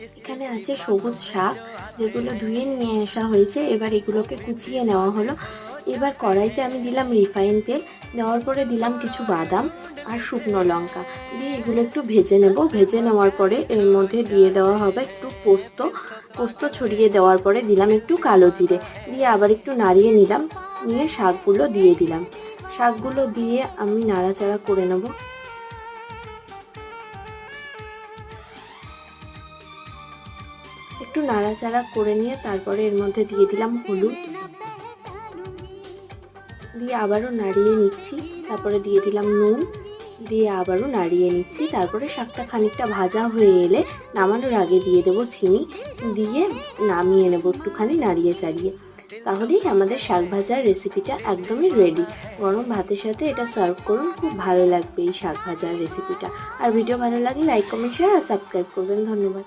এখানে আছে সবুজ শাক, যেগুলো ধুয়ে নিয়ে আসা হয়েছে। এবার এগুলোকে কুচিয়ে নেওয়া হলো। এবার কড়াইতে আমি দিলাম রিফাইন তেল, দেওয়ার পরে দিলাম কিছু বাদাম আর শুকনো লঙ্কা, দিয়ে এগুলো একটু ভেজে নেব। ভেজে নেওয়ার পরে এর মধ্যে দিয়ে দেওয়া হবে একটু পোস্ত। পোস্ত ছড়িয়ে দেওয়ার পরে দিলাম একটু কালো জিরে, দিয়ে আবার একটু নাড়িয়ে নিলাম। নিয়ে শাকগুলো দিয়ে দিলাম। শাকগুলো দিয়ে আমি নাড়াচাড়া করে নেব। একটু নাড়াচাড়া করে নিয়ে তারপরে এর মধ্যে দিয়ে দিলাম হলুদ, দিয়ে আবারও নাড়িয়ে নিচ্ছি। তারপরে দিয়ে দিলাম নুন, দিয়ে আবারও নাড়িয়ে নিচ্ছি। তারপরে শাকটা খানিকটা ভাজা হয়ে এলে নামানোর আগে দিয়ে দেবো চিনি, দিয়ে নামিয়ে নেবো একটুখানি নাড়িয়ে চাড়িয়ে। তাহলেই আমাদের শাক ভাজার রেসিপিটা একদমই রেডি। গরম ভাতের সাথে এটা সার্ভ করুন, খুব ভালো লাগবে এই শাক ভাজার রেসিপিটা। আর ভিডিও ভালো লাগলে লাইক, কমেন্ট, শেয়ার আর সাবস্ক্রাইব করবেন। ধন্যবাদ।